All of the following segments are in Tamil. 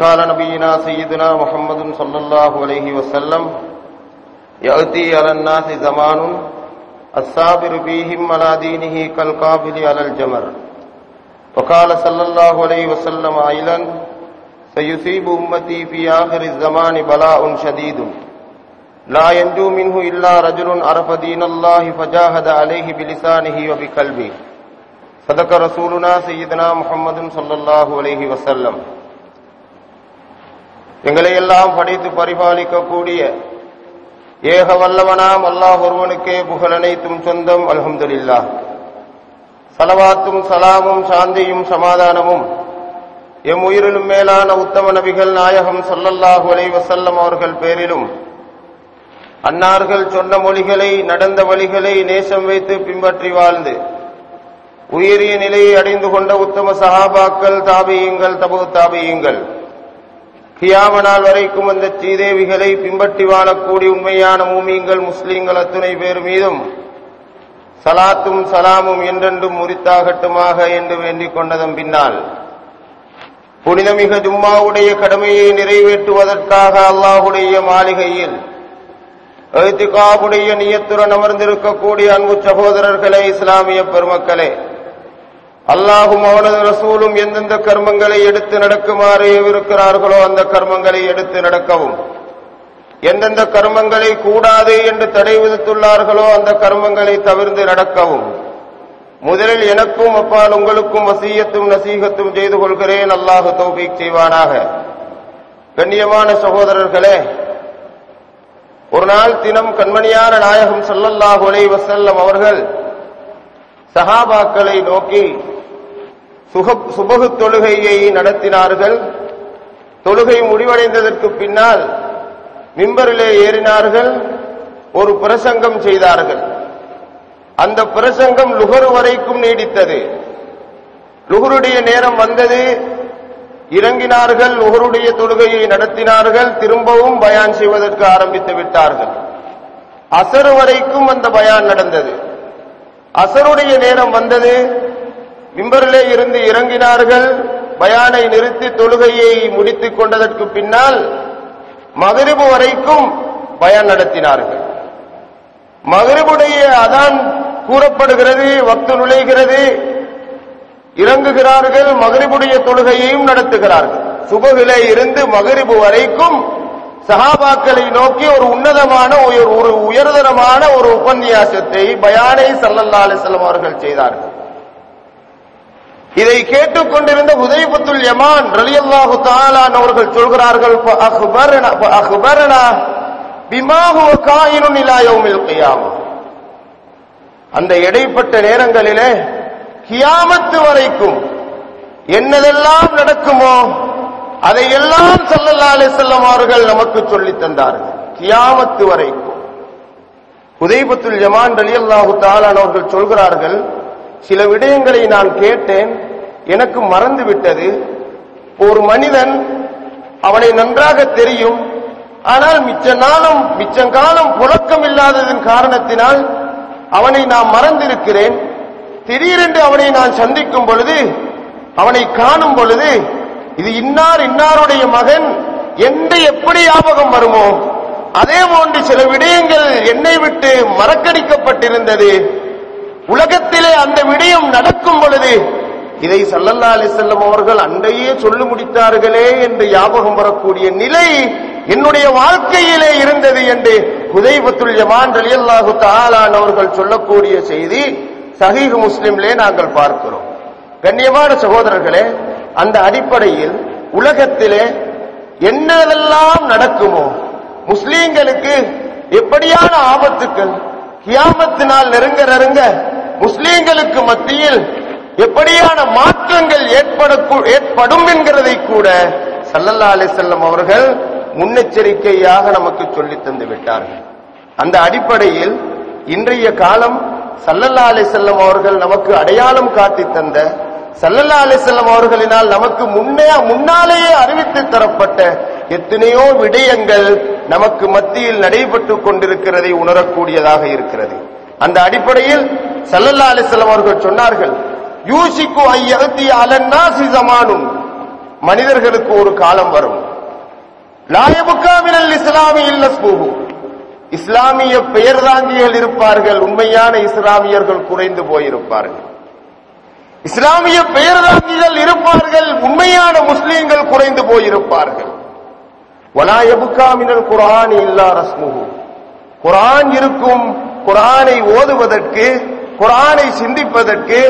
وقال نبينا سيدنا محمد صلى الله عليه وسلم يأتي على الناس زمان الصابر فيهم على دينه كالقابل على الجمر. وقال صلى الله عليه وسلم أيضا سيصيب أمتي في آخر الزمان بلاء شديد لا ينجو منه إلا رجل عرف دين الله فجاهد عليه بلسانه وبقلبه. صدق رسولنا سيدنا محمد صلى الله عليه وسلم. எங்களை எல்லாம் படைத்து பரிபாலிக்கக்கூடிய ஏக வல்லவனாம் அல்லாஹ் ஒருவனுக்கே புகழனைத்தும் சொந்தம். அல்ஹம்துலில்லாஹ். ஸலவாத்தும் ஸலாமும் சாந்தியும் சமாதானமும் எம் உயிரிலும் மேலான உத்தம நபிகள் நாயகம் ஸல்லல்லாஹு அலைஹி வஸல்லம் அவர்கள் பேரிலும், அன்னார்கள் சொன்ன மொழிகளை நடந்த வழிகளை நேசம் வைத்து பின்பற்றி வாழ்ந்து உயரிய நிலையை அடைந்து கொண்ட உத்தம சஹாபாக்கள், தாபியீங்கள், தபு தாபியீங்கள், கியாம நாள் வரைக்கும் அந்த சீதேவிகளை பின்பற்றி வாழக்கூடிய உண்மையான மூமீன்கள் முஸ்லிம்கள் அத்துணை பேர் மீதும் சலாத்தும் சலாமும் என்றென்றும் முறித்தாகட்டுமாக என்று வேண்டிக் கொண்டதன் பின்னால், புனிதமிக ஜும்மாவுடைய கடமையை நிறைவேற்றுவதற்காக அல்லாஹுடைய மாளிகையில் இத்திகாஃபுடைய நியத்துடன் அமர்ந்திருக்கக்கூடிய அன்பு சகோதரர்களே, இஸ்லாமிய பெருமக்களே, அல்லாஹும் அவனது ரசூலும் எந்தெந்த கர்மங்களை எடுத்து நடக்குமாறு ஏவிருக்கிறார்களோ அந்த கர்மங்களை எடுத்து நடக்கவும், எந்தெந்த கர்மங்களை கூடாது என்று தடை விதித்துள்ளார்களோ அந்த கர்மங்களை தவிர்த்து நடக்கவும் முதலில் எனக்கும் அப்பால் உங்களுக்கும் வசியத்தும் நசீகத்தும் செய்து கொள்கிறேன். அல்லாஹ் தௌஃபீக் செய்வானாக. கண்ணியமான சகோதரர்களே, ஒரு நாள் தினம் கண்மணியான நாயகம் ஸல்லல்லாஹு அலைஹி வஸல்லம் அவர்கள் சஹாபாக்களை நோக்கி சுபஹ் தொழுகையை நடத்தினார்கள். தொழுகை முடிவடைந்ததற்கு பின்னால் மிம்பரிலே ஏறினார்கள், ஒரு பிரசங்கம் செய்தார்கள். அந்த பிரசங்கம் லுஹர் வரைக்கும் நீடித்தது. லுஹருடைய நேரம் வந்தது, இறங்கினார்கள், லுஹருடைய தொழுகையை நடத்தினார்கள், திரும்பவும் பயான் செய்வதற்கு ஆரம்பித்து விட்டார்கள். அசர் வரைக்கும் அந்த பயான் நடந்தது. அசருடைய நேரம் வந்தது, மிம்பரிலே இருந்து இறங்கினார்கள், பயானை நிறுத்தி தொழுகையை முடித்துக் கொண்டதற்கு பின்னால் மக்ரிப் வரைக்கும் பயான் நடத்தினார்கள். மக்ரிபுடைய அதான் கூறப்படுகிறது, வக்து நுழைகிறது, இறங்குகிறார்கள், மக்ரிபுடைய தொழுகையையும் நடத்துகிறார்கள். சுபஹிலே இருந்து மக்ரிப் வரைக்கும் சஹாபாக்களை நோக்கி ஒரு உன்னதமான ஒரு உயர்தரமான ஒரு உபன்யாசத்தை, பயானை ஸல்லல்லாஹு அலைஹி வஸல்லம் அவர்கள் செய்தார்கள். இதை கேட்டுக்கொண்டிருந்த ஹுதைஃபத்துல் யமான் ரலியல்லாஹு தஆலா அவர்கள் சொல்கிறார்கள், அக்பரனா பிமா ஹுவ காயினுன் இலா யௌமில் கியாமah. அந்த இடைப்பட்ட நேரங்களிலே கியாமத்து வரைக்கும் என்னதெல்லாம் நடக்குமோ அதையெல்லாம் ஸல்லல்லாஹு அலைஹி வஸல்லம் அவர்கள் நமக்கு சொல்லித் தந்தார்கள். கியாமத்து வரைக்கும். ஹுதைஃபத்துல் யமான் ரலியல்லாஹு தஆலா அவர்கள் சொல்கிறார்கள், சில விடயங்களை நான் கேட்டேன், எனக்கு மறந்து விட்டது. ஒரு மனிதன் அவனை நன்றாக தெரியும், ஆனால் மிச்சங்காலம் புழக்கம் இல்லாததன் காரணத்தினால் அவனை நான் மறந்திருக்கிறேன். திடீரென்று அவனை நான் சந்திக்கும் பொழுது, அவனை காணும் பொழுது, இது இன்னாருடைய மகன் என்று எப்படி ஞாபகம் வருமோ அதே போன்று சில விடயங்கள் என்னை விட்டு மறக்கடிக்கப்பட்டிருந்தது. உலகத்திலே அந்த விடயம் நடக்கும் பொழுது இதை ஸல்லல்லாஹு அலைஹி வஸல்லம் அவர்கள் அன்றையே சொல்லி முடித்தார்களே என்று ஞாபகம் வரக்கூடிய நிலை என்னுடைய வாழ்க்கையிலே இருந்தது என்று ஹுதைஃபத்துல் யமான் ரலியல்லாஹு தஆலா அவர்கள் சொல்லக்கூடிய செய்தி சஹீஹ் முஸ்லிமிலே நாங்கள் பார்க்கிறோம். கண்ணியமான சகோதரர்களே, அந்த அடிப்படையில் உலகத்திலே என்னவெல்லாம் நடக்குமோ, முஸ்லீம்களுக்கு எப்படியான ஆபத்துக்கள் கியாமத்தினால் நெருங்க முஸ்லீம்களுக்கு மத்தியில் எப்படியான மாற்றங்கள் ஏற்படும் என்கிறதை கூட ஸல்லல்லாஹு அலைஹி வஸல்லம் அவர்கள் முன்னெச்சரிக்கையாக நமக்கு சொல்லித் தந்து விட்டார்கள். அந்த அடிப்படையில் இன்றைய காலம் ஸல்லல்லாஹு அலைஹி வஸல்லம் அவர்கள் நமக்கு அடையாளம் காட்டி தந்த, ஸல்லல்லாஹு அலைஹி வஸல்லம் அவர்களினால் நமக்கு முன்னாலேயே அறிவித்து தரப்பட்ட எத்தனையோ விடயங்கள் நமக்கு மத்தியில் நடைபெற்று கொண்டிருக்கிறதை உணரக்கூடியதாக இருக்கிறது. அந்த அடிப்படையில் ஸல்லல்லாஹு அலைஹி வஸல்லம் அவர்கள் சொன்னார்கள், யூசிக்கு ஐயத்தி அலன்னாசி ஸமானுன், மனிதர்களுக்கு ஒரு காலம் வரும், லா யப்கா மினல் இஸ்லாமி இல்லா இஸ்முஹு, இஸ்லாமிய பெயர் தாங்கிகள் இருப்பார்கள், உண்மையான இஸ்லாமியர்கள் குறைந்து போயிருப்பார்கள். இஸ்லாமிய பெயர் தாங்கிகள் இருப்பார்கள், உண்மையான முஸ்லீம்கள் குறைந்து போயிருப்பார்கள். வலா யப்கா மினல் குர்ஆனி இல்லா ரஸ்முஹு, குர்ஆன் இருக்கும், குர்ஆனை ஓதுவதற்கு, குர்ஆனை சிந்திப்பதற்கு,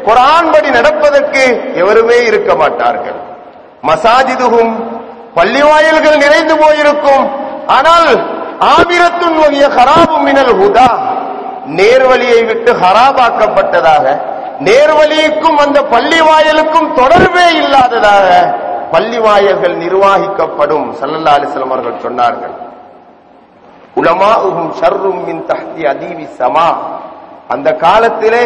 குர்ஆன் படி நடப்பதற்கு எவருமே இருக்க மாட்டார்கள். மசாஜிதுஹும், பள்ளி வாயில்கள் நிறைந்து போயிருக்கும், ஆனால் ஆபிரத்துன் வகிய ஹராபும் மினல் ஹுதா, நேர்வழியை விட்டு ஹராபாக்கப்பட்டதாக, நேர்வழிக்கும் அந்த பள்ளி வாயிலுக்கும் தொடர்பே இல்லாததாக பள்ளி வாயில்கள் நிர்வாகிக்கப்படும். ஸல்லல்லாஹு அலைஹி வஸல்லம் அவர்கள் சொன்னார்கள், உலமாஉஹும் ஷர்ரும் மின் தஹ்தி அதீவி ஸமா, அந்த காலத்திலே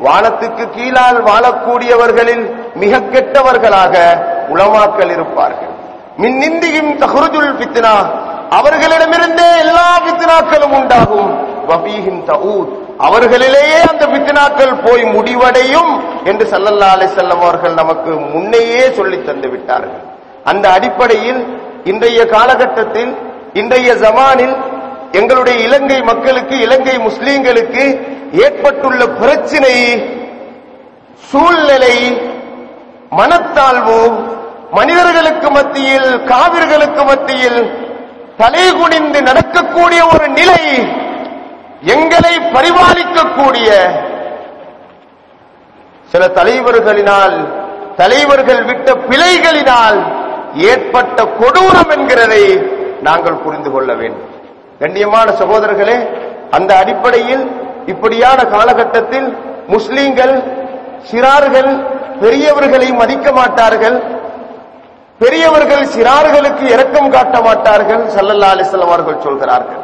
வானத்துக்கு கீழால் வாழக்கூடியவர்களில் மிக கெட்டவர்களாக உலமாக்கள் இருப்பார்கள். மின் நிந்தியும் தஹ்ருஜுல் ஃபித்னா, அவர்களிடமிருந்தே எல்லா ஃபித்னாக்களும் உண்டாகும். வபீஹிம் தஊத், அவர்களிலேயே அந்த ஃபித்னாக்கள் போய் முடிவடையும் என்று ஸல்லல்லாஹு அலைஹி வஸல்லம் அவர்கள் நமக்கு முன்னையே சொல்லி தந்து விட்டார்கள். அந்த அடிப்படையில் இன்றைய காலகட்டத்தில், இன்றைய ஜமானில் எங்களுடைய இலங்கை மக்களுக்கு, இலங்கை முஸ்லீம்களுக்கு ஏற்பட்டுள்ள பிரச்சினை, சூழ்நிலை, மனத்தாழ்வு, மனிதர்களுக்கு மத்தியில், காவிர்களுக்கு மத்தியில் தலைகுனிந்து நடக்கக்கூடிய ஒரு நிலை, எங்களை பரிபாலிக்கக்கூடிய சில தலைவர்களினால், தலைவர்கள் விட்ட பிழைகளினால் ஏற்பட்ட கொடூரம் என்கிறதை நாங்கள் புரிந்து கொள்ள வேண்டும். கண்ணியமான சகோதரர்களே, அந்த அடிப்படையில் இப்படியான காலகட்டத்தில் முஸ்லீம்கள் சிறார்கள் பெரியவர்களை மதிக்க மாட்டார்கள், பெரியவர்கள் சிறார்களுக்கு இரக்கம் காட்ட மாட்டார்கள். ஸல்லல்லாஹு அலைஹி வஸல்லம் அவர்கள் சொல்கிறார்கள்,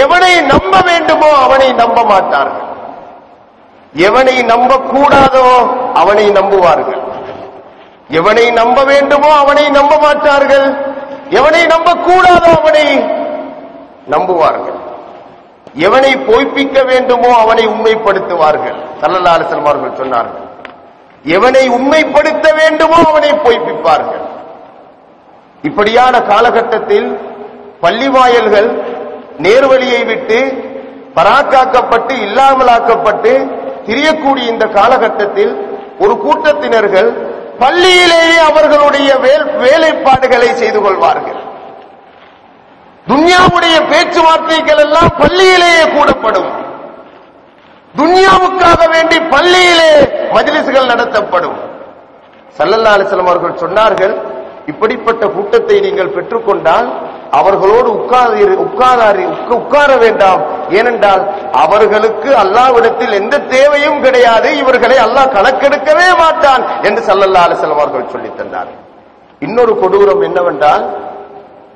எவனை நம்ப வேண்டுமோ அவனை நம்ப மாட்டார்கள், எவனை நம்ப கூடாதோ அவனை நம்புவார்கள். எவனை நம்ப வேண்டுமோ அவனை நம்ப மாட்டார்கள், எவனை நம்ப கூடாதோ அவனை நம்புவார்கள். எவனை பொய்ப்பிக்க வேண்டுமோ அவனை உண்மைப்படுத்துவார்கள். ஸல்லல்லாஹு அலைஹி வஸல்லம் அவர்கள் சொன்னார்கள், எவனை உண்மைப்படுத்த வேண்டுமோ அவனை பொய்ப்பிப்பார்கள். இப்படியான காலகட்டத்தில் பள்ளி வாயல்கள் நேர்வழியை விட்டு பராக்காக்கப்பட்டு இல்லாமலாக்கப்பட்டு திரியக்கூடிய இந்த காலகட்டத்தில் ஒரு கூட்டத்தினர்கள் பள்ளியிலேயே அவர்களுடைய வேலைப்பாடுகளை செய்து கொள்வார்கள். துன்யாவுடைய பேச்சுவார்த்தைகள் எல்லாம் பள்ளியிலேயே கூடப்படும். துன்யாவுக்காக வேண்டி பள்ளியிலே மஜ்லிஸ்கள் நடத்தப்படும். ஸல்லல்லாஹு அலைஹி வஸல்லம் அவர்கள் சொன்னார்கள், இப்படிப்பட்ட கூட்டத்தை நீங்கள் பெற்றுக்கொண்டால் அவர்களோடு உட்கார வேண்டாம். ஏனென்றால் அவர்களுக்கு அல்லாஹ்விடத்தில் எந்த தேவையும் கிடையாது, இவர்களை அல்லாஹ் கணக்கெடுக்கவே மாட்டான் என்று ஸல்லல்லாஹு அலைஹி வஸல்லம் அவர்கள் சொல்லித் தந்தார்கள். இன்னொரு கொடூரம் என்னவென்றால்,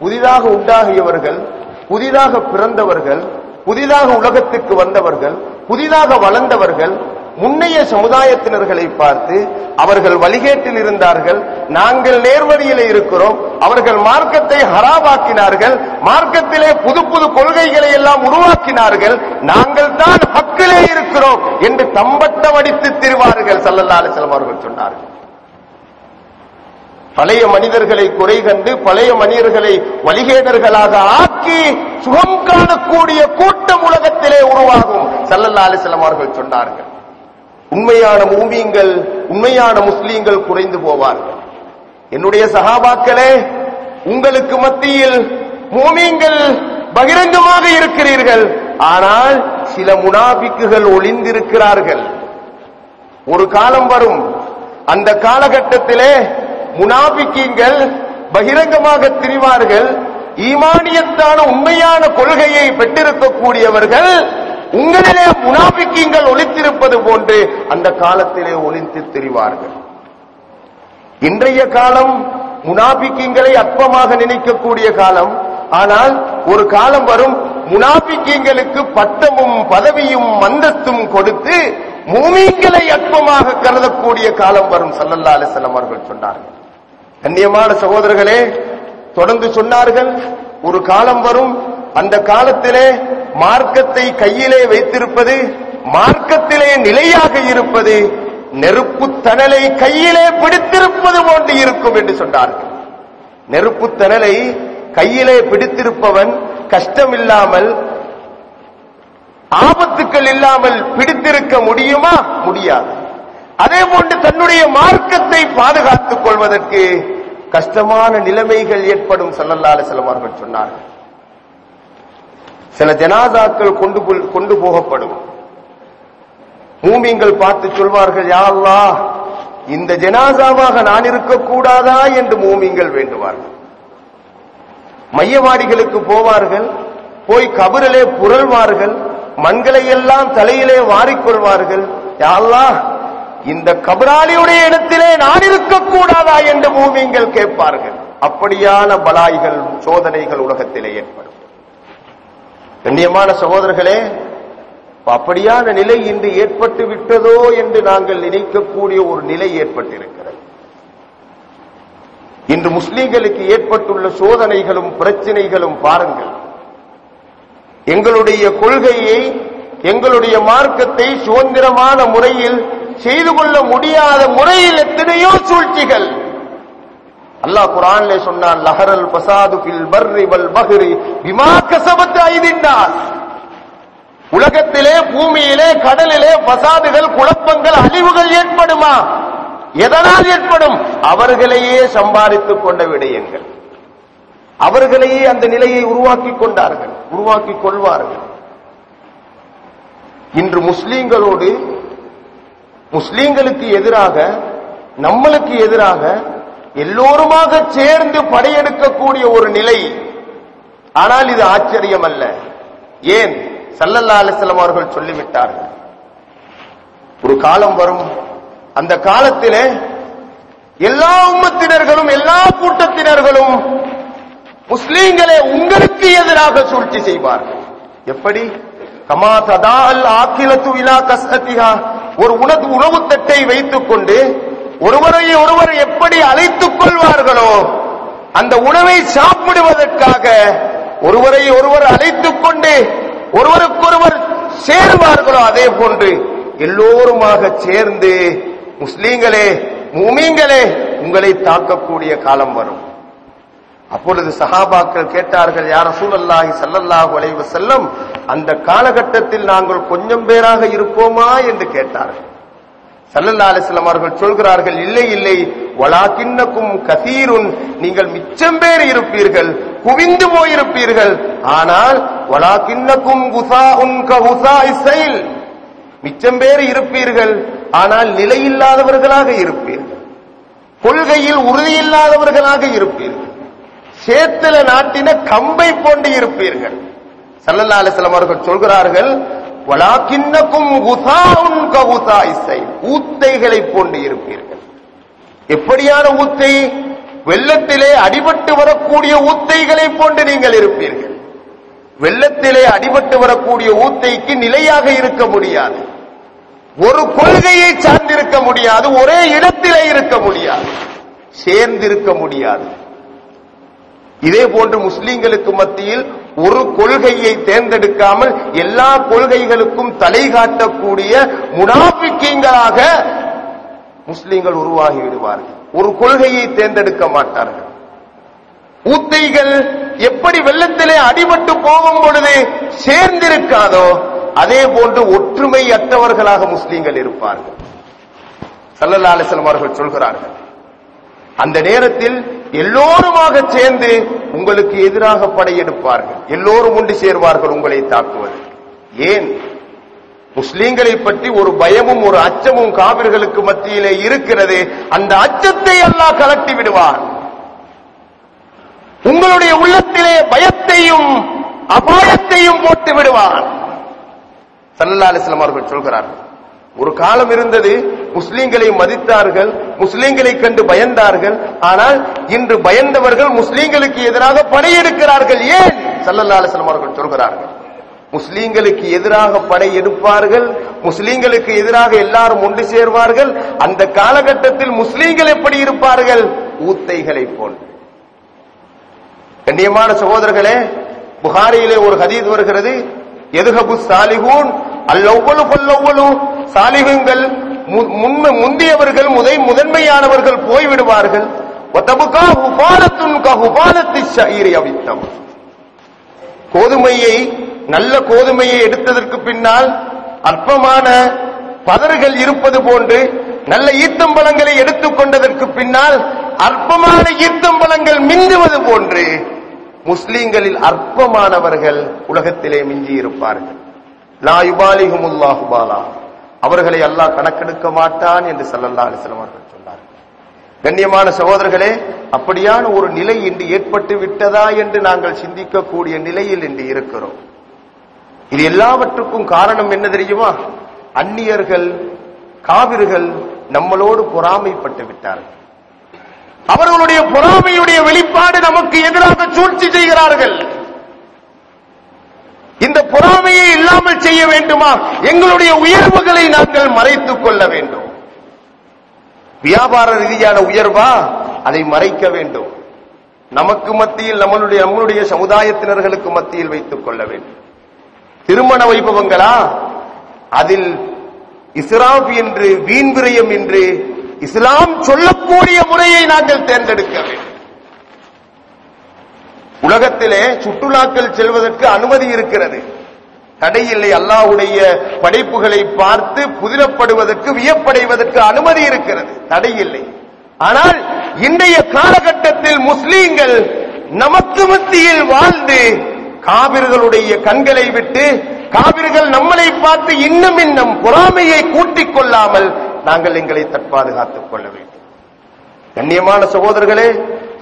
புதிதாக உண்டாகியவர்கள், புதிதாக பிறந்தவர்கள், புதிதாக உலகத்துக்கு வந்தவர்கள், புதிதாக வளர்ந்தவர்கள் முன்னைய சமுதாயத்தினர்களை பார்த்து அவர்கள் வழிகேட்டில் இருந்தார்கள், நாங்கள் நேர்வழியில் இருக்கிறோம், அவர்கள் மார்க்கத்தை ஹராமாக்கினார்கள், மார்க்கத்திலே புது புது கொள்கைகளை எல்லாம் உருவாக்கினார்கள், நாங்கள் தான் ஹக்கிலே இருக்கிறோம் என்று தம்பட்டம் அடித்து திரிவார்கள். ஸல்லல்லாஹு அலைஹி வஸல்லம் அவர்கள் சொன்னார்கள், பழைய மனிதர்களை குறை கண்டு பழைய மனிதர்களை வழிகேடர்களாக ஆக்கி சுகம் காணக்கூடிய கூட்டம் உலகத்திலே உருவாகும். ஸல்லல்லாஹு அலைஹி வஸல்லம் அவர்கள் சொன்னார்கள், உண்மையான மூமின்கள், உண்மையான முஸ்லீம்கள் குறைந்து போவார்கள். என்னுடைய சஹாபாக்களே, உங்களுக்கு மத்தியில் மூமின்கள் பகிரங்கமாக இருக்கிறீர்கள், ஆனால் சில முனாபிக்குகள் ஒளிந்திருக்கிறார்கள். ஒரு காலம் வரும், அந்த காலகட்டத்திலே முனாபிக்கீங்கள் பகிரங்கமாக திரிவார்கள். ஈமானியத்தான உண்மையான கொள்கையை பெற்றிருக்கக்கூடியவர்கள் உங்களிலே முனாபிக்கீங்கள் ஒளித்திருப்பது போன்று அந்த காலத்திலே ஒளித்து திரிவார்கள். இன்றைய காலம் முனாபிக்கீங்களை அற்பமாக நினைக்கக்கூடிய காலம். ஆனால் ஒரு காலம் வரும், முனாபிக்கீங்களுக்கு பட்டமும் பதவியும் அந்தஸ்தும் கொடுத்து மூமின்களை அற்பமாக கருதக்கூடிய காலம் வரும். ஸல்லல்லாஹு அலைஹி வஸல்லம் அவர்கள் சொன்னார்கள். கண்ணியமான சகோதரர்களே, தொடர்ந்து சொன்னார்கள், ஒரு காலம் வரும், அந்த காலத்திலே மார்க்கத்தை கையிலே வைத்திருப்பது, மார்க்கத்திலே நிலையாக இருப்பது நெருப்பு தணலை கையிலே பிடித்திருப்பது போன்று இருக்கும் என்று சொன்னார்கள். நெருப்பு தணலை கையிலே பிடித்திருப்பவன் கஷ்டம் இல்லாமல் ஆபத்துக்கள் இல்லாமல் பிடித்திருக்க முடியுமா? முடியாது. அதே போன்று தன்னுடைய மார்க்கத்தை பாதுகாத்துக் கொள்வதற்கு கஷ்டமான நிலைமைகள் ஏற்படும் ஸல்லல்லாஹு அலைஹி வஸல்லம் அவர்கள் சொன்னார்கள். சில ஜனாசாக்கள் கொண்டு போகப்படும். மூமின்கள் பார்த்து சொல்வார்கள், யா அல்லாஹ், இந்த ஜனாசாவாக நான் இருக்கக்கூடாதா என்று மூமின்கள் வேண்டுவார்கள். மையவாடிகளுக்கு போவார்கள், போய் கபரிலே புரள்வார்கள், மண்களை எல்லாம் தலையிலே வாரிக்கொள்வார்கள். யா அல்லாஹ், இந்த கபராளியுடைய இடத்திலே நான் இருக்கக்கூடாதா என்று மூமின்கள் கேட்பார்கள். அப்படியான பலாய்கள், சோதனைகள் உலகத்திலே ஏற்படும். கண்ணியமான சகோதரர்களே, அப்படியான நிலை இன்று ஏற்பட்டு விட்டதோ என்று நாங்கள் நினைக்கக்கூடிய ஒரு நிலை ஏற்பட்டிருக்கிறது. இன்று முஸ்லிம்களுக்கு ஏற்பட்டுள்ள சோதனைகளும் பிரச்சனைகளும் பாருங்கள். எங்களுடைய கொள்கையை, எங்களுடைய மார்க்கத்தை சுதந்திரமான முறையில் செய்து கொள்ள முடியாத முறையில் எத்தனையோ சூழ்ச்சிகள். அல்லாஹ் குர்ஆனிலே சொன்னான், லஹரல் ஃபஸாது ஃபில் பர்ரி வல் பஹ்ரி பிமா கஸபத் ஐதின் நாஸ். உலகத்திலே, பூமியிலே, கடலிலே ஃபஸாதுகள், குழப்பங்கள், அழிவுகள் ஏற்படுமா? எதனால் ஏற்படும்? அவர்களையே சம்பாதித்துக் கொண்ட விடயங்கள். அவர்களையே அந்த நிலையை உருவாக்கி கொண்டார்கள், உருவாக்கி கொள்வார்கள். இன்று முஸ்லிம்களோடு, முஸ்லிம்களுக்கு எதிராக, நம்மளுக்கு எதிராக எல்லோருமாக சேர்ந்து படையெடுக்கக்கூடிய ஒரு நிலை. ஆனால் இது ஆச்சரியம் அல்ல. ஏன்? ஸல்லல்லாஹு அலைஹி வஸல்லம் அவர்கள் சொல்லிவிட்டார்கள், ஒரு காலம் வரும், அந்த காலத்திலே எல்லா உம்மத்தினர்களும், எல்லா கூட்டத்தினர்களும் முஸ்லிம்களே உங்களுக்கு எதிராக சூழ்ச்சி செய்வார்கள். எப்படி? கமா ததால் ஆக்கிலத்து இலா கஸ்அத்திஹா. ஒரு உணவு தட்டை வைத்துக் கொண்டு ஒருவரை ஒருவர் எப்படி அழைத்துக் கொள்வார்களோ, அந்த உணவை சாப்பிடுவதற்காக ஒருவரை ஒருவர் அழைத்துக் கொண்டு ஒருவருக்கொருவர் சேருவார்களோ, அதே போன்று எல்லோருமாக சேர்ந்து முஸ்லிம்களே, மூமின்களே, உங்களை தாக்கக்கூடிய காலம் வரும். அப்பொழுது சஹாபாக்கள் கேட்டார்கள், யா ரசூலல்லாஹி ஸல்லல்லாஹு அலைஹி வஸல்லம், அந்த காலகட்டத்தில் நாங்கள் கொஞ்சம் பேராக இருப்போமா என்று கேட்டார்கள். ஸல்லல்லாஹு அலைஹி வஸல்லம் அவர்கள் சொல்கிறார்கள், இல்லை இல்லை, வலாகின்னக்கும் கஸீருன், நீங்கள் மிச்சம் பேர் இருப்பீர்கள், குவிந்து போயிருப்பீர்கள். ஆனால் வலாகின்னக்கும் குஸாஉன் ககுஸாஇஸ் ஸைல், மிச்சம் பேர் இருப்பீர்கள், ஆனால் நிலையில்லாதவர்களாக இருப்பீர்கள், கொள்கையில் உறுதியில்லாதவர்களாக இருப்பீர்கள், சேத்துல நாட்டின கம்பை போன்று இருப்பீர்கள். ஸல்லல்லாஹு அலைஹி வஸல்லம் அவர்கள் சொல்கிறார்கள், வலாகின்னக்கும் குஸாஉன் ககுஸாஇஸ் ஸைல், ஊத்தைகளை போன்று இருப்பீர்கள். எப்படியான ஊத்தை? வெள்ளத்திலே அடிபட்டு வரக்கூடிய ஊத்தைகளை போன்று நீங்கள் இருப்பீர்கள். வெள்ளத்திலே அடிபட்டு வரக்கூடிய ஊத்தைக்கு நிலையாக இருக்க முடியாது, ஒரு கொள்கையை சார்ந்திருக்க முடியாது, ஒரே இடத்திலே இருக்க முடியாது, சேர்ந்திருக்க முடியாது. இதே போன்று முஸ்லிம்களுக்கு மத்தியில் ஒரு கொள்கையை தேர்ந்தெடுக்காமல் எல்லா கொள்கைகளுக்கும் தலை காட்டக்கூடிய முனாஃபிக்கீங்களாக முஸ்லிம்கள் உருவாகி விடுவார்கள். ஒரு கொள்கையை தேர்ந்தெடுக்க மாட்டார்கள். ஊத்தைகள் எப்படி வெள்ளத்திலே அடிபட்டு போகும் பொழுது சேர்ந்திருக்காதோ, அதே போன்று ஒற்றுமை அற்றவர்களாக முஸ்லிம்கள் இருப்பார்கள். ஸல்லல்லாஹு அலைஹி வஸல்லம் அவர்கள் சொல்கிறார்கள், அந்த நேரத்தில் எல்லோருமாக சேர்ந்து உங்களுக்கு எதிராக படையெடுப்பார்கள், எல்லோரும் ஒன்று சேர்வார்கள் உங்களை தாக்குவது. ஏன்? முஸ்லிம்களை பற்றி ஒரு பயமும் ஒரு அச்சமும் காபிர்களுக்கு மத்தியிலே இருக்கிறது. அந்த அச்சத்தை அல்லாஹ் கலட்டி விடுவார். உங்களுடைய உள்ளத்திலே பயத்தையும் அபாயத்தையும் போட்டு விடுவார். ஸல்லல்லாஹு அலைஹி வஸல்லம் அவர்கள் சொல்கிறார்கள், ஒரு காலம் இருந்தது, முஸ்லிம்களை மதித்தார்கள், முஸ்லிம்களை கண்டு பயந்தார்கள். ஆனால் இன்று பயந்தவர்கள் முஸ்லிம்களுக்கு எதிராக படையெடுக்கிறார்கள். ஏன்? ஸல்லல்லாஹு அலைஹி வஸல்லம் அவர்கள் சொல்கிறார்கள், முஸ்லிம்களுக்கு எதிராக படையெடுப்பார்கள், முஸ்லிம்களுக்கு எதிராக எல்லாரும் ஒன்று சேர்வார்கள். அந்த காலகட்டத்தில் முஸ்லிம்கள் எப்படி இருப்பார்கள்? ஊத்தைகளை போன்று. கண்ணியமான சகோதரர்களே, புகாரியிலே ஒரு ஹதீஸ் வருகிறது, எதுஹபு சாலிஹூன் அல்லவ்வலு ஃபல்லவ்வலு, சாலிஹுங்கள் முந்தியவர்கள் முதன்மையானவர்கள் போய்விடுவார்கள். கோதுமையை நல்ல கோதுமையை எடுத்ததற்கு பின்னால் அற்பமான பதர்கள் இருப்பது போன்று நல்ல ஈத்தம்பழங்களை எடுத்துக் கொண்டதற்கு பின்னால் அற்பமான ஈத்தம்பழங்கள் மிஞ்சுவது போன்று முஸ்லிம்களில் அற்பமானவர்கள் உலகத்திலே மிஞ்சி இருப்பார்கள். லா யுபாலிஹுமுல்லாஹு பாலா, அவர்களை அல்லாஹ் கணக்கெடுக்க மாட்டான் என்று ஸல்லல்லாஹு அலைஹி வஸல்லம் அவர்கள் சொன்னார்கள். கண்ணியமான சகோதரர்களே, அப்படியான ஒரு நிலை இன்று ஏற்பட்டு விட்டதா என்று நாங்கள் சிந்திக்கக்கூடிய நிலையில் இன்று இருக்கிறோம். இது எல்லாவற்றுக்கும் காரணம் என்ன தெரியுமா? அந்நியர்கள், காவிர்கள் நம்மளோடு பொறாமைப்பட்டு விட்டார்கள். அவர்களுடைய பொறாமையுடைய வெளிப்பாடு நமக்கு எதிராக சூழ்ச்சி செய்கிறார்கள். இந்த பொறாமையை இல்லாமல் செய்ய வேண்டுமா? எங்களுடைய உயர்வுகளை நாங்கள் மறைத்துக் கொள்ள வேண்டும். வியாபார ரீதியான உயர்வா, அதை மறைக்க வேண்டும். நமக்கு மத்தியில் நம்மளுடைய சமுதாயத்தினர்களுக்கு மத்தியில் வைத்துக் கொள்ள வேண்டும். திருமண வைபவங்களா, அதில் இஸ்ராஃப் என்று, வீண் விரயம் என்று இஸ்லாம் சொல்லக்கூடிய முறையை நாங்கள் தேர்ந்தெடுக்க வேண்டும். உலகத்திலே சுற்றுலாக்கள் செல்வதற்கு அனுமதி இருக்கிறது, தடையில்லை. அல்லாஹ்வுடைய படைப்புகளை பார்த்து புதிரப்படுவதற்கு, வியப்படைவதற்கு அனுமதி இருக்கிறது, தடையில்லை. ஆனால் இன்றைய காலகட்டத்தில் முஸ்லீம்கள் நமக்கு மத்தியில் வாழ்ந்து காபிர்களுடைய கண்களை விட்டு, காபிர்கள் நம்மளை பார்த்து இன்னும் பொறாமையை கூட்டிக் கொள்ளாமல் நாங்கள் எங்களை தற்பாதுகாத்துக் கொள்ள வேண்டும். கண்ணியமான சகோதரர்களே,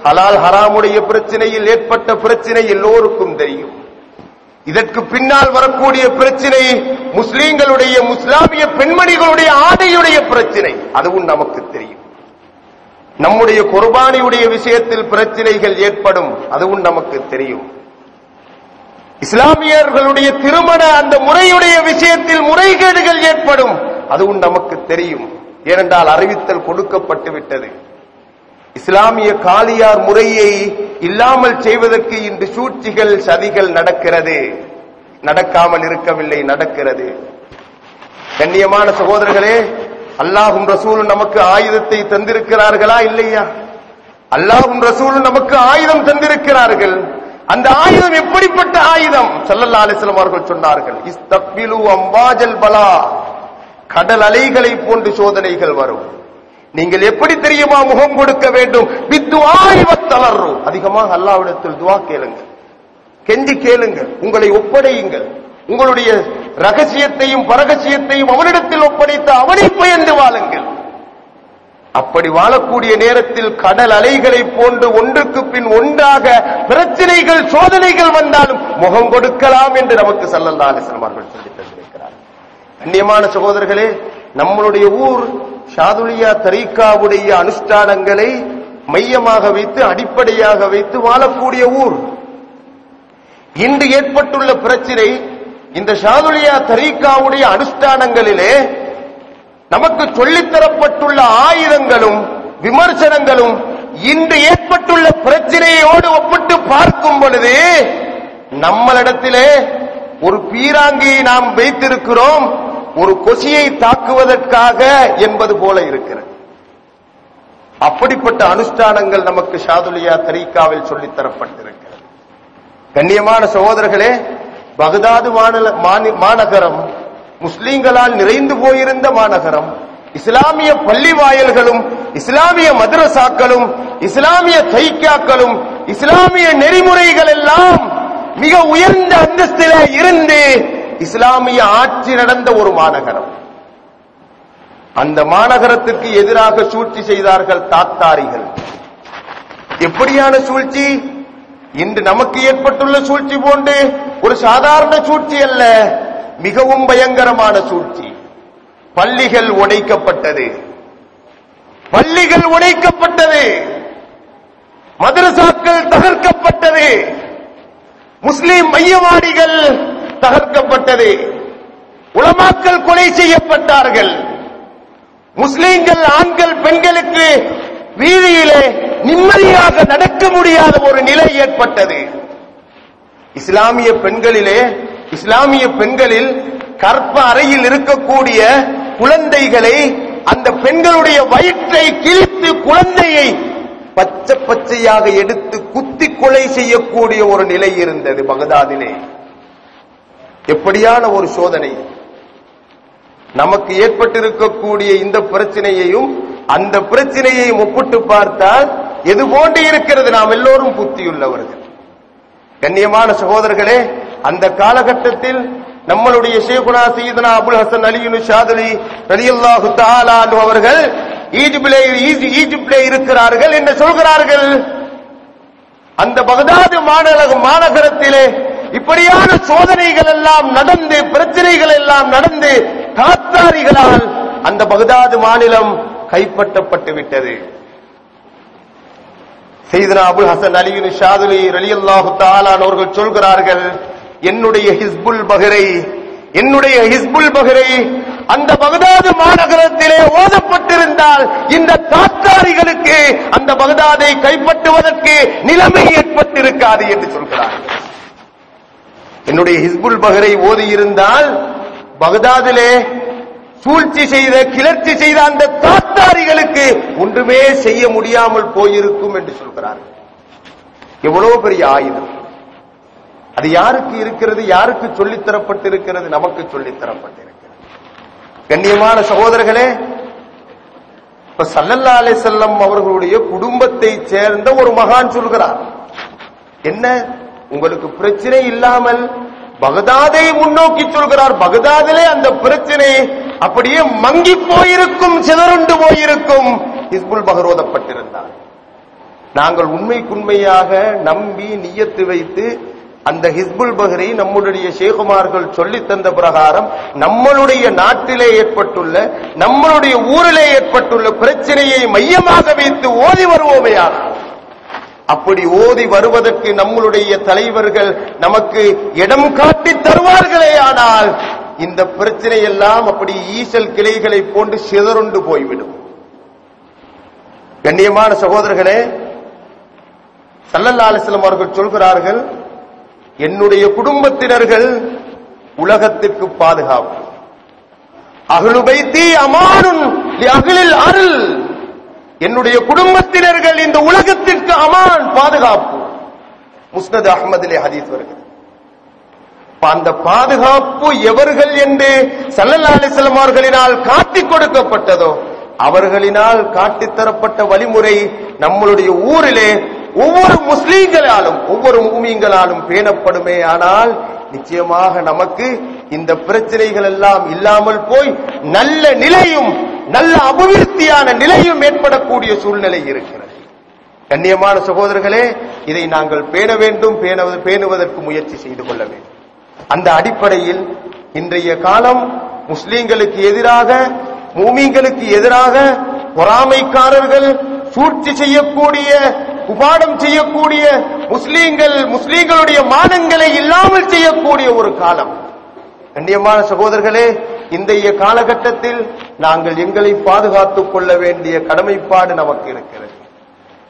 ஹலால் ஹராமுடைய பிரச்சனையில் ஏற்பட்ட பிரச்சனை எல்லோருக்கும் தெரியும். இதற்கு பின்னால் வரக்கூடிய பிரச்சனை முஸ்லீம்களுடைய, முஸ்லாமிய பெண்மணிகளுடைய ஆடையுடைய பிரச்சனை, அதுவும் நமக்கு தெரியும். நம்முடைய குர்பானியுடைய விஷயத்தில் பிரச்சனைகள் ஏற்படும், அதுவும் நமக்கு தெரியும். இஸ்லாமியர்களுடைய திருமண அந்த முறையுடைய விஷயத்தில் முறைகேடுகள் ஏற்படும், அதுவும் நமக்கு தெரியும். ஏனென்றால் அறிவித்தல் கொடுக்கப்பட்டு விட்டது. இஸ்லாமிய காலியார் முறையை இல்லாமல் செய்வதற்கு இன்று சூழ்ச்சிகள், சதிகள் நடக்கிறது. நடக்காமல் இருக்கவில்லை, நடக்கிறது. கண்ணியமான சகோதரர்களே, அல்லாஹ்வும் ரசூலும் நமக்கு ஆயுதத்தை தந்திருக்கிறார்களா இல்லையா? அல்லாஹ்வும் ரசூலும் நமக்கு ஆயுதம் தந்திருக்கிறார்கள். அந்த ஆயுதம் எப்படிப்பட்ட ஆயுதம்? ஸல்லல்லாஹு அலைஹி வஸல்லம் அவர்கள் சொன்னார்கள், இஸ்தக்பிலு அம்வாஜல் பலா, கடல் அலைகளை போன்று சோதனைகள் வரும். நீங்கள் எப்படி தெரியுமா முகம் கொடுக்க வேண்டும்? பித்துஆஇ வத்தலர்ரு, அதிகமாக அல்லாஹ்விடத்தில் துஆ கேளுங்கள், கெஞ்சி கேளுங்கள், உங்களை ஒப்படையுங்கள். உங்களுடைய ரகசியத்தையும் பரகசியத்தையும் அவனிடத்தில் ஒப்படைத்து அவனை பயந்து வாழுங்கள். அப்படி வாழக்கூடிய நேரத்தில் கடல் அலைகளை போன்று ஒன்றுக்கு பின் ஒன்றாக பிரச்சனைகள், சோதனைகள் வந்தாலும் முகம் கொடுக்கலாம் என்று நமக்கு ஸல்லல்லாஹு அலைஹி வஸல்லம் அவர்கள் சொல்லித் தந்திருக்கிறார். கண்ணியமான சகோதரர்களே, நம்மளுடைய ஊர் ஷாதுலியா தரீக்காவுடைய அனுஷ்டானங்களை மையமாக வைத்து, அடிப்படையாக வைத்து வாழக்கூடிய ஊர். இன்று ஏற்பட்டுள்ள பிரச்சனை, இந்த ஷாதுலியா தரீக்காவுடைய அனுஷ்டானங்களிலே நமக்கு சொல்லித்தரப்பட்டுள்ள ஆயுதங்களும் விமர்சனங்களும் இன்று ஏற்பட்டுள்ள பிரச்சனையோடு ஒப்பிட்டு பார்க்கும் பொழுது நம்மளிடத்திலே ஒரு பீராங்கியை நாம் வைத்திருக்கிறோம், ஒரு கொசியை தாக்குவதற்காக என்பது போல இருக்கிறது. அப்படிப்பட்ட அனுஷ்டானங்கள் நமக்கு ஷாதுலியா தரீக்காவில் சொல்லித்தரப்பட்டிருக்கிறது. கண்ணியமான சகோதரர்களே, பகதாது மாநகரம் முஸ்லிம்களால் நிறைந்து போயிருந்த மாநகரம். இஸ்லாமிய பள்ளி வாயல்களும், இஸ்லாமிய மதரசாக்களும், இஸ்லாமிய தைக்காக்களும், இஸ்லாமிய நெறிமுறைகள் எல்லாம் மிக உயர்ந்த அந்தஸ்திலே இருந்து இஸ்லாமிய ஆட்சி நடந்த ஒரு மாநகரம். அந்த மாநகரத்துக்கு எதிராக சூழ்ச்சி செய்தார்கள் தாத்தாரிகள். எப்படியான சூழ்ச்சி? இன்று நமக்கு ஏற்பட்டுள்ள சூழ்ச்சி போன்று ஒரு சாதாரண சூழ்ச்சி அல்ல, மிகவும் பயங்கரமான சூழ்ச்சி. பள்ளிகள் உடைக்கப்பட்டது, பள்ளிகள் உடைக்கப்பட்டது, மதரசாக்கள் தகர்க்கப்பட்டது, முஸ்லிம் மையவாடிகள் தகர்க்கப்பட்டது, உலமாக்கள் கொலை செய்யப்பட்டார்கள். முஸ்லிம்கள் ஆண்கள் பெண்களுக்கு வீதியிலே நிம்மதியாக நடக்க முடியாத ஒரு நிலை ஏற்பட்டது. இஸ்லாமிய பெண்களில் கற்ப அறையில் இருக்கக்கூடிய குழந்தைகளை அந்த பெண்களுடைய வயிற்றை கிழித்து குழந்தையை பச்சை பச்சையாக எடுத்து குத்தி கொலை செய்யக்கூடிய ஒரு நிலை இருந்தது பகதாதிலே. எப்படியான ஒரு சோதனை! நமக்கு ஏற்பட்டிருக்கக்கூடிய இந்த பிரச்சனையையும் அந்த பிரச்சனையையும் ஒப்பிட்டு பார்த்தால் எது போன்று இருக்கிறது? நாம் எல்லோரும் புத்தியுள்ளவர்கள். கண்ணியமான சகோதரர்களே, அந்த காலகட்டத்தில் நம்மளுடைய ஷேகுனா சையதுனா அபுல் ஹசன் அலி ஷாதுலி ரலியல்லாஹு தஆலா அன்ஹு அவர்கள் ஈஜிப்டிலே இருக்கிறார்கள் என்று சொல்கிறார்கள். அந்த பகதாது மாநகரத்திலே இப்படியான சோதனைகள் எல்லாம் நடந்து, பிரச்சனைகள் எல்லாம் நடந்து, தாத்தாரிகளால் அந்த பகதாது மாநிலம் கைப்பற்றப்பட்டு விட்டது. சையதுனா அபுல் ஹசன் அலி ஷாதுலி ரலியல்லாஹு தஆலா அவர்கள் சொல்கிறார்கள், என்னுடைய ஹிஸ்புல் பஹரை அந்த பகதாது மாநகரத்திலே ஓதப்பட்டிருந்தால் இந்த தாத்தாரிகளுக்கு அந்த பகதாதை கைப்பற்றுவதற்கு நிலைமை ஏற்பட்டிருக்காது என்று சொல்கிறார்கள். என்னுடைய ஹிஸ்புல் பஹரை ஓதியிருந்தால் பகதாதிலே சூழ்ச்சி செய்த, கிளர்ச்சி செய்த அந்த தாத்தாரிகளுக்கு ஒன்றுமே செய்ய முடியாமல் போயிருக்கும் என்று சொல்கிறார்கள். எவ்வளவு பெரிய ஆயுதம்! அது யாருக்கு இருக்கிறது? யாருக்கு சொல்லித்தரப்பட்டிருக்கிறது? நமக்கு சொல்லித்தரப்பட்டிருக்கிறது. கண்ணியமான சகோதரர்களே, இப்ப ஸல்லல்லாஹு அலைஹி வஸல்லம் அவர்களுடைய குடும்பத்தை சேர்ந்த ஒரு மகான் சொல்கிறார், என்ன உங்களுக்கு பிரச்சனை இல்லாமல் பகதாதை முன்னோக்கி சொல்கிறார். பகதாதிலே அந்த பிரச்சனை அப்படியே மங்கி போயிருக்கும், சிதறுண்டு போயிருக்கும், ஹிஸ்புல் பஹர் ஓதப்பட்டிருந்தார். நாங்கள் உண்மைக்குண்மையாக நம்பி நியத்து வைத்து அந்த ஹிஸ்புல் பஹரை நம்முடைய ஷேகுமார்கள் சொல்லி தந்த பிரகாரம் நம்மளுடைய நாட்டிலே ஏற்பட்டுள்ள, நம்மளுடைய ஊரிலே ஏற்பட்டுள்ள பிரச்சனையை மையமாக வைத்து ஓதி வருவோமேயானால், அப்படி ஓதி வருவதற்கு நம்மளுடைய தலைவர்கள் நமக்கு இடம் காட்டி தருவார்களே ஆனால் இந்த பிரச்சனை எல்லாம் அப்படி ஈசல் கிளைகளை போன்று சிதறுண்டு போய்விடும். கண்ணியமான சகோதரர்களே, ஸல்லல்லாஹு அலைஹி வஸல்லம் அவர்கள் சொல்கிறார்கள், என்னுடைய குடும்பத்தினர்கள் உலகத்திற்கு பாதுகாப்பு, அஹ்லு பைத்தி அமானுன் லி அஹ்லில் அர்ல், என்னுடைய குடும்பத்தினர்கள் இந்த உலகத்திற்கு அமான், பாதுகாப்பு. முஸ்னத் அஹ்மதிலே ஹதீஸ் வருகிறது. அந்த பாதுகாப்பு எவர்கள் என்று ஸல்லல்லாஹு அலைஹி வஸல்லம் அவர்களினால் காட்டிக் கொடுக்கப்பட்டதோ அவர்களினால் காட்டித்தரப்பட்ட வழிமுறை நம்மளுடைய ஊரிலே ஒவ்வொரு முஸ்லீம்களாலும், ஒவ்வொரு முஃமின்களாலும் பேணப்படுமே ஆனால் நிச்சயமாக நமக்கு இந்த பிரச்சனைகள் எல்லாம் இல்லாமல் போய் நல்ல நிலையும், நல்ல அபிவிருத்தியான நிலையும் ஏற்படக்கூடிய சூழ்நிலை இருக்கிறது. கண்ணியமான சகோதரர்களே, இதை நாங்கள் பேண வேண்டும், பேணுவதற்கு முயற்சி செய்து கொள்ள வேண்டும். அந்த அடிப்படையில் இன்றைய காலம் முஸ்லீம்களுக்கு எதிராக, முஃமின்களுக்கு எதிராக பொறாமைக்காரர்கள், சூழ்ச்சி செய்யக்கூடிய, குபாடம் செய்யக்கூடிய, முஸ்லீம்களுடைய மானங்களை இல்லாமல் செய்யக்கூடிய ஒரு காலம். கண்ணியமான சகோதரர்களே, இன்றைய காலகட்டத்தில் நாங்கள் எங்களை பாதுகாத்துக் கொள்ள வேண்டிய கடமைப்பாடு நமக்கு இருக்கிறது.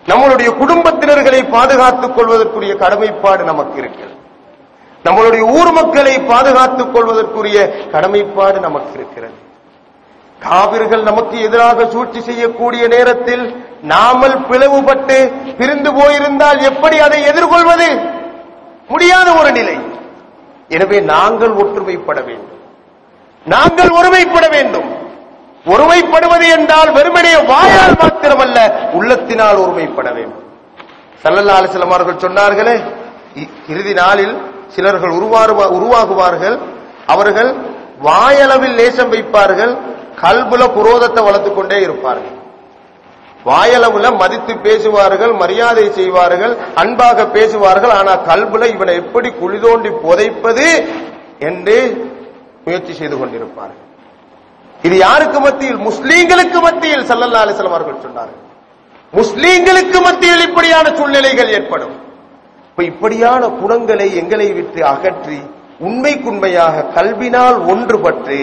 நம்மளுடைய குடும்பத்தினர்களை பாதுகாத்துக் கொள்வதற்குரிய கடமைப்பாடு நமக்கு இருக்கிறது. நம்மளுடைய ஊர் மக்களை பாதுகாத்துக் கொள்வதற்குரிய கடமைப்பாடு நமக்கு இருக்கிறது. காபிர்கள் நமக்கு எதிராக சூழ்ச்சி செய்யக்கூடிய நேரத்தில் நாமல் பிளவுபட்டு பிரிந்து போயிருந்தால் எப்படி அதை எதிர்கொள்வது? முடியாத ஒரு நிலை. எனவே நாங்கள் ஒற்றுமைப்பட வேண்டும், நாங்கள் ஒருமைப்பட வேண்டும். ஒருமைப்படுவது என்றால் வெறுமனே வாயால் மாத்திரமல்ல, உள்ளத்தினால் ஒருமைப்பட வேண்டும். ஸல்லல்லாஹு அலைஹி வஸல்லம் அவர்கள் சொன்னார்களே, இறுதி நாளில் சிலர்கள் உருவாகுவார்கள். அவர்கள் வாயளவில் நேசம் வைப்பார்கள், கல்புல குரோதத்தை வளர்த்துக் கொண்டே இருப்பார்கள். வாயளவுல மதித்து பேசுவார்கள், மரியாதை செய்வார்கள், அன்பாக பேசுவார்கள். ஆனா கல்புல இவனை எப்படி குளிதோண்டி புதைப்பது என்று முயற்சி செய்து கொண்டிருப்பார்கள். இது யாருக்கு மத்தியில்? முஸ்லீம்களுக்கு மத்தியில். ஸல்லல்லாஹு அலைஹி வஸல்லம் அவர்கள் சொன்னார்கள், முஸ்லீம்களுக்கு மத்தியில் இப்படியான சூழ்நிலைகள் ஏற்படும். இப்படியான குணங்களை எங்களை விட்டு அகற்றி உண்மைக்குண்மையாக கல்வினால் ஒன்றுபட்டு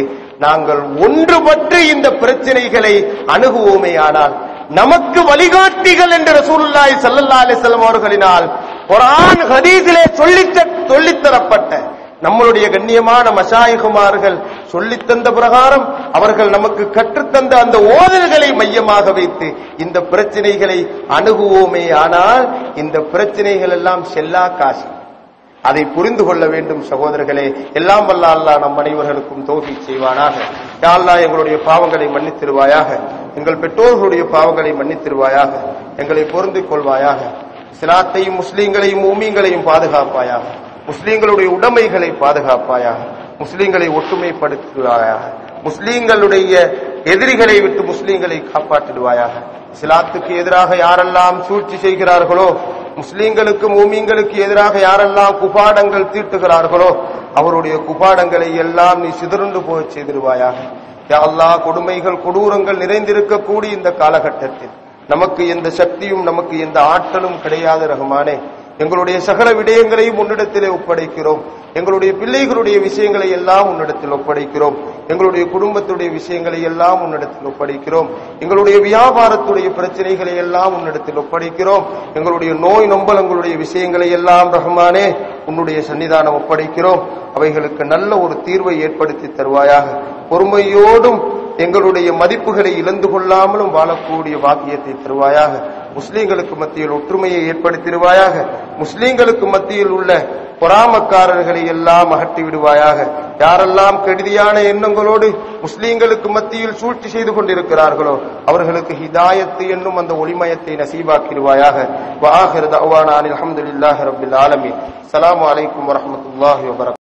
நாங்கள் ஒன்றுபட்டு இந்த பிரச்சனைகளை அணுகுவோமே ஆனால் நமக்கு வழிகாட்டிகள் என்று ரசூலுல்லாஹி ஸல்லல்லாஹு அலைஹி வஸல்லம் அவர்களினால் குர்ஆன் ஹதீஸிலே சொல்லித்தரப்பட்ட நம்மளுடைய கண்ணியமான மஷாயிகுமார்கள் சொல்லித்தந்த பிரகாரம் அவர்கள் நமக்கு கற்றுத்தந்த அந்த ஓதல்களை மையமாக வைத்து இந்த பிரச்சனைகளை அணுகுவோமே. ஆனால் இந்த பிரச்சனைகள் எல்லாம் செல்லா காசு. அதை புரிந்து கொள்ள வேண்டும் சகோதரர்களே. எல்லாம் வல்ல அல்லாஹ் நம் அனைவர்களுக்கும் தௌஃபீக் செய்வானாக. யா அல்லாஹ் எங்களுடைய பாவங்களை மன்னித்திருவாயாக, எங்கள் பெற்றோர்களுடைய பாவங்களை மன்னித்திருவாயாக, எங்களை பொருந்திக் கொள்வாயாக. இஸ்லாத்தையும் முஸ்லீம்களையும் மூமீன்களையும் பாதுகாப்பாயாக, முஸ்லீம்களுடைய உடைமைகளை பாதுகாப்பாயாக, முஸ்லீம்களை ஒற்றுமைப்படுத்துவாயாக, முஸ்லீம்களுடைய எதிரிகளை விட்டு முஸ்லீம்களை காப்பாற்றிடுவாயாக. இஸ்லாத்துக்கு எதிராக யாரெல்லாம் சூழ்ச்சி செய்கிறார்களோ, முஸ்லீம்களுக்கு மூமீன்களுக்கு எதிராக யாரெல்லாம் குபாடங்கள் தீட்டுகிறார்களோ அவருடைய குபாடங்களை எல்லாம் நீ சிதறுண்டு போக செய்திருவாயாக. யா அல்லாஹ் கொடுமைகள் கொடூரங்கள் நிறைந்திருக்கக்கூடிய இந்த காலகட்டத்தில் நமக்கு எந்த சக்தியும் நமக்கு எந்த ஆற்றலும் கிடையாது ரஹ்மானே. எங்களுடைய சகல விடயங்களையும் உன்னிடத்திலே ஒப்படைக்கிறோம். எங்களுடைய பிள்ளைகளுடைய விஷயங்களை எல்லாம் உன்னிடத்தில் ஒப்படைக்கிறோம். எங்களுடைய குடும்பத்துடைய விஷயங்களை எல்லாம் உன்னிடத்தில் ஒப்படைக்கிறோம். எங்களுடைய வியாபாரத்துடைய பிரச்சனைகளை எல்லாம் உன்னிடத்தில் ஒப்படைக்கிறோம். எங்களுடைய நோய் நொம்பலங்களுடைய விஷயங்களை எல்லாம் ரஹ்மானே உன்னுடைய சன்னிதானம் ஒப்படைக்கிறோம். அவைகளுக்கு நல்ல ஒரு தீர்வை ஏற்படுத்தி தருவாயாக. பொறுமையோடும் எங்களுடைய மதிப்புகளை இழந்து கொள்ளாமலும் வாழக்கூடிய பாக்கியத்தை தருவாயாக. முஸ்லீம்களுக்கு மத்தியில் ஒற்றுமையை ஏற்படுத்திடுவாயாக. முஸ்லீம்களுக்கு மத்தியில் உள்ள பொறாமக்காரர்களை எல்லாம் அகற்றி விடுவாயாக. யாரெல்லாம் கெடுதியான எண்ணங்களோடு முஸ்லீம்களுக்கு மத்தியில் சூழ்ச்சி செய்து கொண்டிருக்கிறார்களோ அவர்களுக்கு ஹிதாயத்து என்னும் அந்த ஒளிமயத்தை நசீபாக்கிடுவாயாக. வஆகிரு தஅவானா அல்ஹம்துலில்லாஹி ரப்பில் ஆலமீன். அஸ்ஸலாமு அலைக்கும் வரஹ்மத்துல்லாஹி வபரகாத்துஹு.